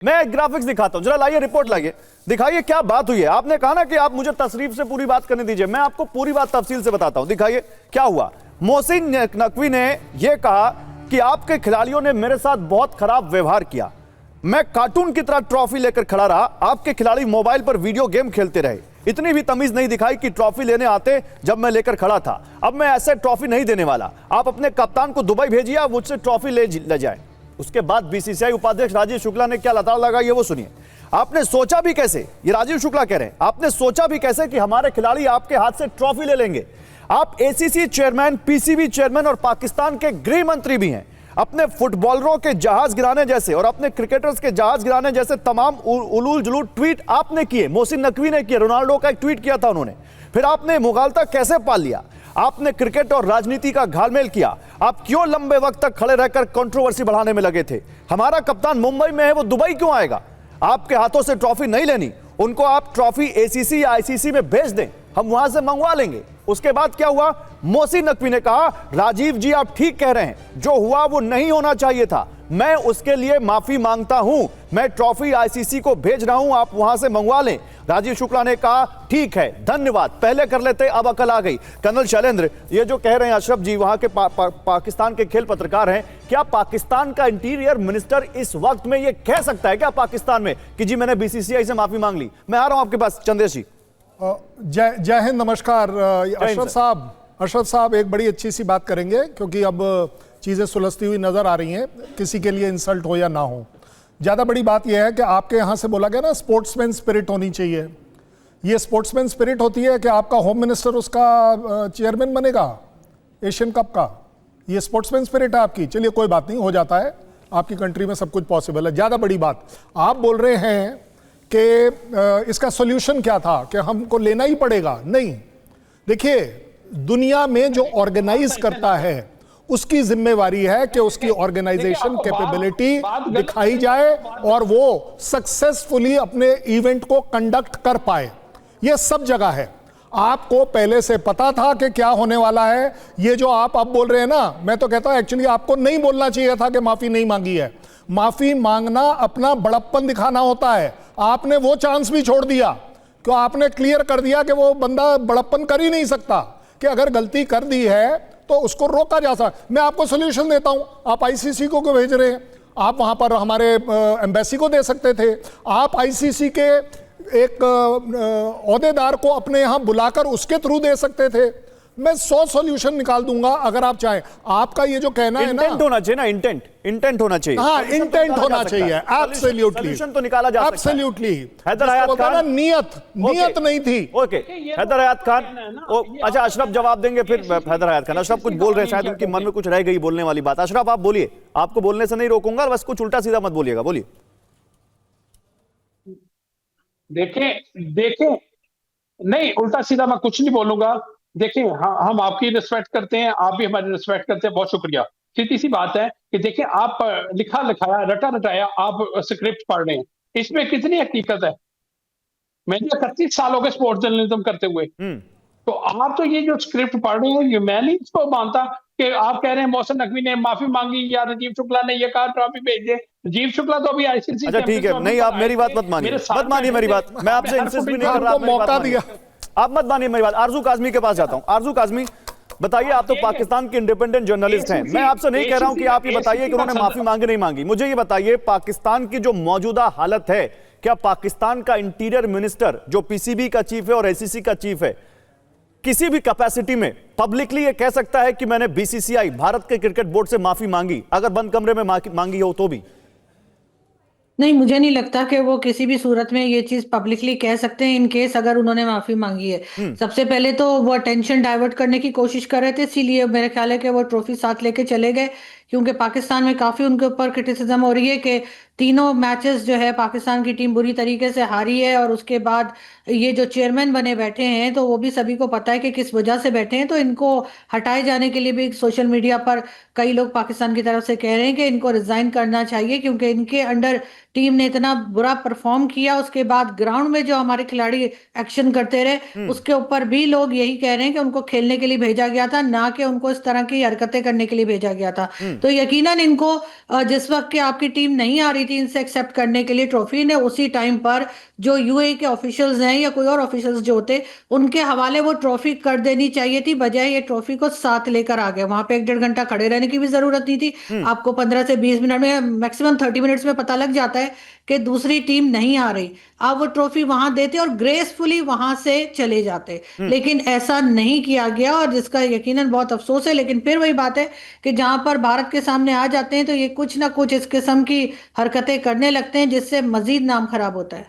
मैं एक ग्राफिक्स दिखाता हूं, जरा लाइए, रिपोर्ट लाइए, दिखाइए क्या बात हुई है। आपने कहा ना कि आप मुझे तशरीफ से पूरी बात करने दीजिए, मैं आपको पूरी बात तफसील से बताता हूं। दिखाइए क्या हुआ। मोहसिन नकवी ने यह कहा कि आपके खिलाड़ियों ने मेरे साथ बहुत खराब व्यवहार किया, मैं कार्टून की तरह ट्रॉफी लेकर खड़ा रहा, आपके खिलाड़ी मोबाइल पर वीडियो गेम खेलते रहे, इतनी भी तमीज नहीं दिखाई कि ट्रॉफी लेने आते जब मैं लेकर खड़ा था। अब मैं ऐसे ट्रॉफी नहीं देने वाला, आप अपने कप्तान को दुबई भेजिए, आप मुझसे ट्रॉफी ले जाए। उसके बाद बीसीसीआई उपाध्यक्ष राजीव शुक्ला ने क्या लताड़ लगाई है वो सुनिए। आपने सोचा भी कैसे, ये राजीव शुक्ला कह रहे हैं, आपने सोचा भी कैसे कि हमारे खिलाड़ी आपके हाथ से ट्रॉफी ले लेंगे? आप एसीसी चेयरमैन, पीसीबी चेयरमैन और पाकिस्तान के गृह मंत्री भी हैं। अपने फुटबॉलरों के जहाज गिराने जैसे और अपने क्रिकेटर्स के जहाज गिराने जैसे तमाम उलूल जुलूल ट्वीट आपने किए, मोहसिन नकवी ने किए, रोनाल्डो का एक ट्वीट किया था उन्होंने। फिर आपने मुगालता कैसे पाल लिया? आपने क्रिकेट और राजनीति का घालमेल किया। आप क्यों लंबे वक्त तक खड़े रहकर कंट्रोवर्सी बढ़ाने में लगे थे? हमारा कप्तान मुंबई में है, वो दुबई क्यों आएगा? आपके हाथों से ट्रॉफी नहीं लेनी, उनको आप ट्रॉफी एसीसी या आईसीसी में भेज दें, हम वहां से मंगवा लेंगे। उसके बाद क्या हुआ? मोहसिन नकवी ने कहा, राजीव जी आप ठीक कह रहे हैं, जो हुआ वो नहीं होना चाहिए था, मैं उसके लिए माफी मांगता हूं, मैं ट्रॉफी आईसीसी को भेज रहा हूं, आप वहां से मंगवा लें। राजीव शुक्ला ने कहा ठीक है, धन्यवाद, पहले कर लेते अब अकल आ गई। कर्नल शैलेंद्र, ये जो कह रहे हैं अशरफ जी, वहां के पाकिस्तान के खेल पत्रकार हैं, क्या पाकिस्तान का इंटीरियर मिनिस्टर इस वक्त में ये कह सकता है क्या पाकिस्तान में कि जी मैंने बीसीसीआई से माफी मांग ली? मैं आ रहा हूं आपके पास चंदेश जी। जय हिंद, नमस्कार। अशरफ साहब एक बड़ी अच्छी सी बात करेंगे, क्योंकि अब चीज़ें सुलझती हुई नज़र आ रही हैं, किसी के लिए इंसल्ट हो या ना हो। ज़्यादा बड़ी बात यह है कि आपके यहाँ से बोला गया ना स्पोर्ट्समैन स्पिरिट होनी चाहिए। ये स्पोर्ट्समैन स्पिरिट होती है कि आपका होम मिनिस्टर उसका चेयरमैन बनेगा एशियन कप का, ये स्पोर्ट्समैन स्पिरिट है आपकी। चलिए कोई बात नहीं, हो जाता है, आपकी कंट्री में सब कुछ पॉसिबल है। ज़्यादा बड़ी बात आप बोल रहे हैं कि इसका सोल्यूशन क्या था कि हमको लेना ही पड़ेगा। नहीं, देखिए दुनिया में जो ऑर्गेनाइज करता है उसकी जिम्मेवारी है कि उसकी ऑर्गेनाइजेशन कैपेबिलिटी दिखाई जाए और वो सक्सेसफुली अपने इवेंट को कंडक्ट कर पाए। ये सब जगह है, आपको पहले से पता था कि क्या होने वाला है। ये जो आप अब बोल रहे हैं ना, मैं तो कहता हूं एक्चुअली आपको नहीं बोलना चाहिए था कि माफी नहीं मांगी है। माफी मांगना अपना बड़प्पन दिखाना होता है, आपने वो चांस भी छोड़ दिया, क्यों आपने क्लियर कर दिया कि वो बंदा बड़प्पन कर ही नहीं सकता, कि अगर गलती कर दी है तो उसको रोका जा सकता। मैं आपको सोल्यूशन देता हूं, आप आईसीसी को क्यों भेज रहे हैं? आप वहां पर हमारे एम्बेसी को दे सकते थे, आप आईसीसी के एक ओहदेदार को अपने यहां बुलाकर उसके थ्रू दे सकते थे। मैं 100 सॉल्यूशन निकाल दूंगा अगर आप चाहें। आपका ये जो कहना है ना, इंटेंट होना चाहिए ना, इंटेंट होना चाहिए। हाँ, इंटेंट होना चाहिए, एब्सोल्युटली। सॉल्यूशन तो निकाला जा सकता है, एब्सोल्युटली। हैदर हयात खान, नियत नहीं थी। ओके, हैदर हयात खान, अच्छा अशरफ जवाब देंगे, फिर हैदर हयात खान। अशरफ कुछ बोल रहे हैं, शायद उनके मन में कुछ रह गई बोलने वाली बात। अशरफ आप बोलिए, आपको बोलने से नहीं रोकूंगा, बस कुछ उल्टा सीधा मत बोलिएगा, बोलिए। देखें, नहीं उल्टा सीधा मैं कुछ नहीं बोलूंगा। देखिए हम आपकी रिस्पेक्ट करते हैं, आप भी हमारी रिस्पेक्ट करते हैं, बहुत शुक्रिया। सीधी सी बात है कि देखिए आप लिखा लिखाया रटा रटाया आप स्क्रिप्ट पढ़ रहे हैं, इसमें कितनी हकीकत है? मैंने 31 साल हो गए स्पोर्ट्स जर्नलिज्म करते हुए, तो आप तो ये जो स्क्रिप्ट पढ़ रहे हैं, ये मैं नहीं इसको मानता कि आप कह रहे हैं मोहसिन नकवी ने माफी मांगी या राजीव शुक्ला ने ये कहा ट्रॉफी भेज दे। राजीव शुक्ला तो अभी आईसीसी। अच्छा ठीक है, नहीं आप मेरी बात मत मानिए मेरी बात, मैं आपसे इंसिस्ट भी नहीं कर रहा, मौका दिया, आप मत मानिए मेरी बात। आरजू काजमी के पास जाता हूं। आरजू काजमी, बताइए, आप तो पाकिस्तान के इंडिपेंडेंट जर्नलिस्ट हैं, मैं आपसे नहीं कह रहा हूं कि आप ये बताइए कि उन्होंने माफी मांगी नहीं मांगी। मुझे ये बताइए, पाकिस्तान की जो मौजूदा हालत है, क्या पाकिस्तान का इंटीरियर मिनिस्टर जो पीसीबी का चीफ है और एसीसी का चीफ है, किसी भी कैपेसिटी में पब्लिकली ये कह सकता है कि मैंने बीसीसीआई, भारत के क्रिकेट बोर्ड से माफी मांगी, अगर बंद कमरे में मांगी हो तो भी? नहीं, मुझे नहीं लगता कि वो किसी भी सूरत में ये चीज पब्लिकली कह सकते हैं इन केस अगर उन्होंने माफी मांगी है। सबसे पहले तो वो अटेंशन डाइवर्ट करने की कोशिश कर रहे थे, इसीलिए मेरे ख्याल है कि वो ट्रॉफी साथ लेके चले गए, क्योंकि पाकिस्तान में काफी उनके ऊपर क्रिटिसिज्म हो रही है कि तीनों मैचेस जो है पाकिस्तान की टीम बुरी तरीके से हारी है, और उसके बाद ये जो चेयरमैन बने बैठे हैं तो वो भी सभी को पता है कि किस वजह से बैठे हैं, तो इनको हटाए जाने के लिए भी सोशल मीडिया पर कई लोग पाकिस्तान की तरफ से कह रहे हैं कि इनको रिजाइन करना चाहिए, क्योंकि इनके अंडर टीम ने इतना बुरा परफॉर्म किया। उसके बाद ग्राउंड में जो हमारे खिलाड़ी एक्शन करते रहे, उसके ऊपर भी लोग यही कह रहे हैं कि उनको खेलने के लिए भेजा गया था, ना कि उनको इस तरह की हरकतें करने के लिए भेजा गया था। तो यकीनन इनको जिस वक्त के आपकी टीम नहीं आ रही थी इनसे एक्सेप्ट करने के लिए ट्रॉफी ने, उसी टाइम पर जो यूएई के ऑफिशियल्स हैं या कोई और ऑफिशियल्स जो होते उनके हवाले वो ट्रॉफी कर देनी चाहिए थी, बजाय ये ट्रॉफी को साथ लेकर आ गए। वहां पे 1-1.5 घंटा खड़े रहने की भी जरूरत नहीं थी। आपको 15 से 20 मिनट में, मैक्सिमम 30 मिनट्स में पता लग जाता है कि दूसरी टीम नहीं आ रही। आप वो ट्रॉफी वहां देते और ग्रेसफुली वहां से चले जाते, लेकिन ऐसा नहीं किया गया और जिसका यकीनन बहुत अफसोस है। लेकिन फिर वही बात है कि जहां पर भारत के सामने आ जाते हैं तो ये कुछ ना कुछ इस किस्म की हरकतें करने लगते हैं जिससे मजीद नाम खराब होता है।